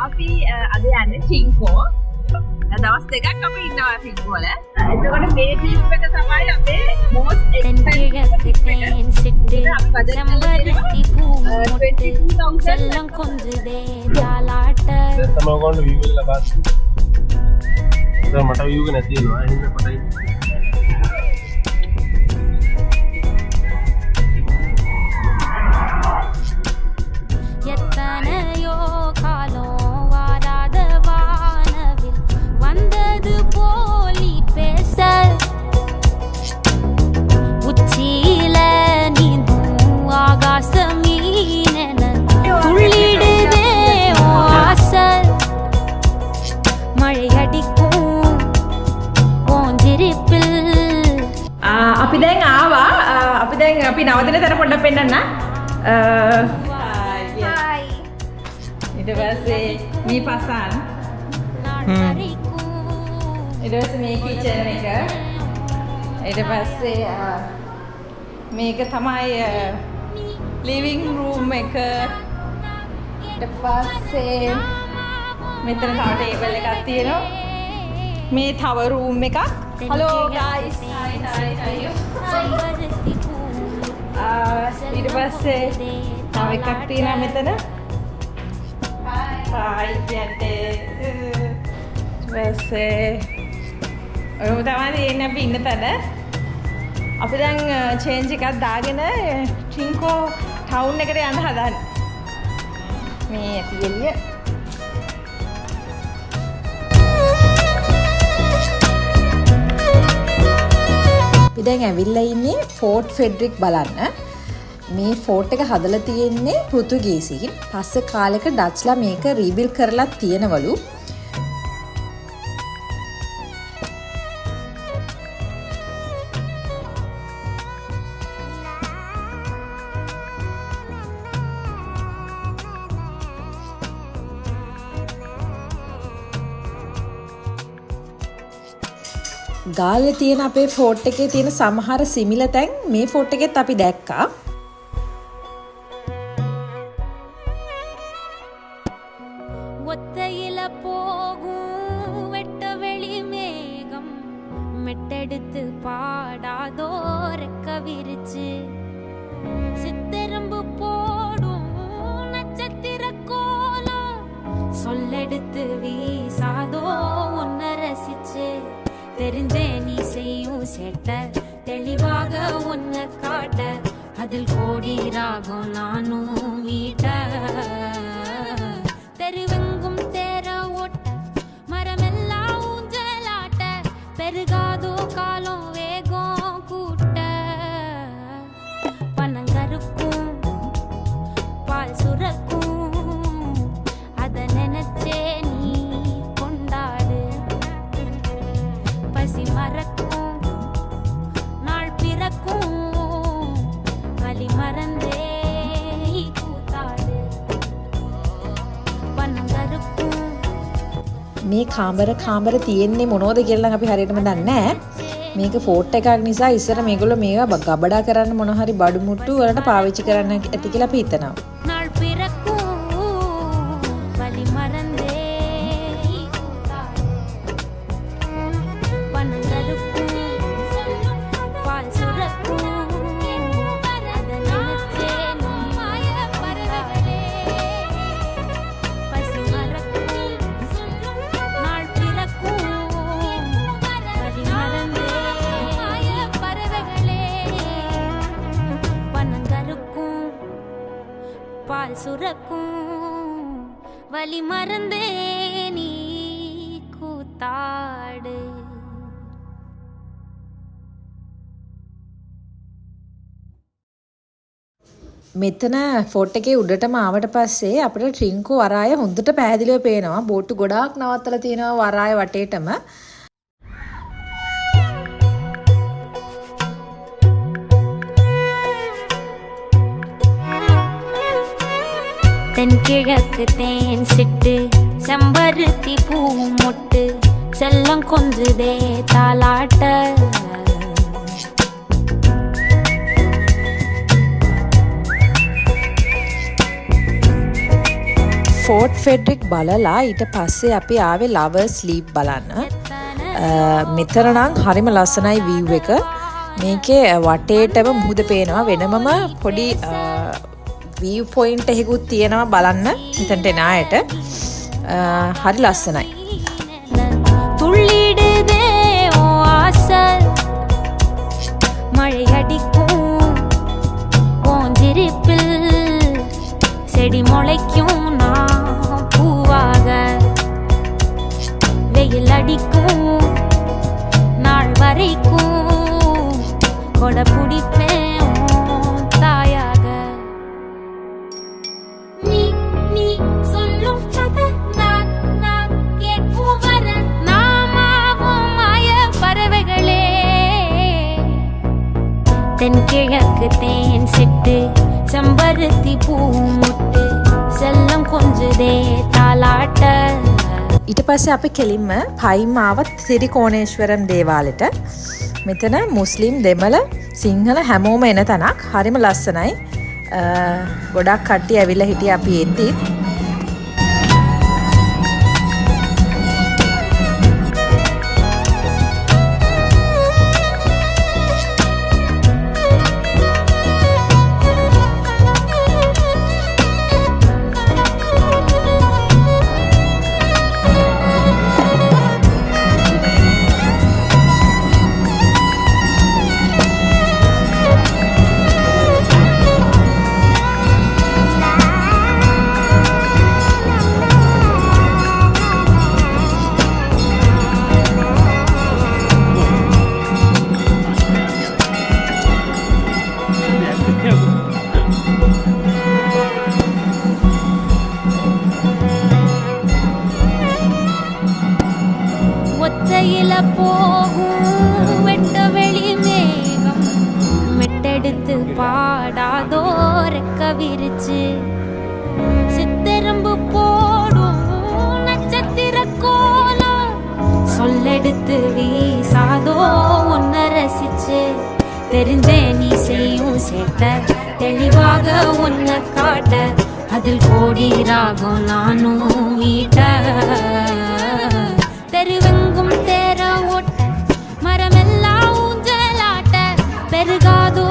අපි අද යන්නේ ටින්කෝ. දවස් දෙකක් අපි ඉන්නවා ටින්කෝ වල. එතකොට මේ ට්‍රිප් එක තමයි අපේ most expensive trip එක. අපි බජට් செல்லம் கொஞ்சுதே தாலாட்ட තමයි ගොන්න view එක ලබා දෙන්න. මට view එක නැති වෙනවා. එහෙනම් කොටයි. எத்தனையோ காலம் வாராத வானவில் வந்தது போலி பேச உச்சியில நீந்தும் ஆகாச மீனென துள்ளிடுதே ஆசை மழை அடிக்கும் ஓஞ்சிருப்பில் අපි දැන් ආවා. අපි දැන් අපි නවතින තැන පොඩ්ඩක් පෙන්නන්න. ඊට පස්සේ මේ පසන් ඊට පස්සේ මේ කිචන් එක ඊට පස්සේ මේක තමයි ලිවිං රූම් එක ඊට පස්සේ මෙතන තව ටේබල් එකක් තියෙනවා මේ තව රූම් එකක් හලෝ ගයිස් ඊට පස්සේ තව එකක් තියෙනවා මෙතන Hai, gente. Terus ඔයම තමයි එන්නේ අපි ඉන්න තැන. අපි දැන් චේන්ජ් එකක් දාගෙන ටින්කෝ ටවුන් එකට යන්න හදන්නේ. මේ ඇති එළිය. අපි දැන් ඇවිල්ලා ඉන්නේ ෆෝර්ට් ෆෙඩරික් බලන්න. මේ ෆෝර්ට් එක හදලා තියෙන්නේ පෘතුගීසීන්. පස්සේ කාලෙක ඩච්ලා මේක රීබිල් කරලා තියෙනවලු. ගාල්ලේ තියෙන අපේ ෆෝර්ට් එකේ තියෙන සමහර සිමිල තැන් මේ ෆෝර්ට් එකෙත් අපි දැක්කා. ஒத்தையில போகும் வெட்ட வெளி மேகம் மெட்டெடுத்து பாடாதோ ரெக்க விரிச்சு சித்தரம்பு போடும் நட்சத்திர கோலம் சொல்லெடுத்து வீசாதோ உன்னை ரசிச்சு தெரிஞ்சே நீ செய்யும் சேட்ட தெளிவாக உன்னை காட்ட அதில் கோடி ராகம் நானும் மீட்ட தெருவெங்கும் தேர ஓட்ட மரமெல்லாம் ஊஞ்சலாட்ட பெருகாதோ காலம் வேகம் கூட்ட பனங்கருக்கும் பால் சுரக்கும் அத நினைச்சே நீ கொண்டாடு பசி மறக்கும் நாள் பிறக்கும் வலி மறந்தே මේ කාමර තියෙන්නේ මොනවද කියලා නම් අපි හරියටම දන්නේ නැහැ. මේක ෆෝර්ට් එකක් නිසා ඉස්සර මේගොල්ලෝ මේවා ගබඩා කරන්න මොන හරි බඩු මුට්ටු වලට පාවිච්චි කරන්න ඇති කියලා අපි හිතනවා. நாள் பிறக்கும் வலி மறந்தே பனங்கருக்கும் பால் சுரக்கும் அத நினைச்சே மாய பரவலே பசி மறக்கும் நாள் பிறக்கும் வலி மறந்தே மாய பறவைகளே பனங்கருக்கும் பால் சுரக்கும் வலி மறந்தே நீ கூத்தாடு මෙතන ෆෝර්ට් එකේ උඩටම ආවට පස්සේ අපිට ට්‍රින්කෝ වරාය හොඳට පැහැදිලිව පේනවා. බෝට්ටු ගොඩාක් නවත්තලා තියෙනවා වරාය වටේටම. தென்கிழக்கு தேன் சிட்டு செம்பருத்தி பூ மொட்டு செல்லம் கொஞ்சுதே தாலாட்ட ෆෝට් ෆෙඩ්රික් බලලා ඊට පස්සේ අපි ආවේ ලවර්ස් ලීප් බලන්න. මෙතන නම් හරිම ලස්සනයි view එක. මේකේ වටේටම මුහුද පේනවා. වෙනමම පොඩි view point එකකුත් තියෙනවා බලන්න මෙතනට එන අයට. හරි ලස්සනයි. துள்ளிடுதே ஓ ஆசை மழை அடிக்கும் ஓஞ்சிருப்பில் செடி முளைக்கும் நான் பூவாக வெயில் அடிக்கும் நாள் வரைக்கும் கொடை பிடிப்பேன் உன் தாயாக நீ நீ சொல்லும் கதை நான் கேட்கும் வர நாமாவும் மாய பறவைகளே தென்கிழக்கு தேன் சிட்டு செம்பருத்தி பூ முட்டு செல்லம் கொஞ்சுதே தாலாட்ட. ඊට පස්සේ අපි කෙලින්ම පයින්ම ආවත් තිරිකෝණේශ්වරම් දේවාලෙට. මෙතන මුස්ලිම් දෙමළ සිංහල හැමෝම එන තැනක්. හරිම ලස්සනයි. ගොඩක් කට්ටිය ඇවිල්ලා හිටියේ අපි එද්දි. ஒத்தையில போகும் வெட்ட வெளி மேகம் மெட்டெடுத்து பாடாதோ ரெக்க விரிச்சு சித்தரம்பு போடும் நட்சத்திர கோலம் சொல்லெடுத்து வீசாதோ உன்னை ரசிச்சு தெரிந்தே நீ செய்யும் சேட்ட தெளிவாக உன்னை காட்ட அதில் கோடி ராகம் நானும் வீட்ட தெருவெங்கும் தேர ஓட்ட மரமெல்லாம் ஊஞ்சலாட்ட பெருகாதோ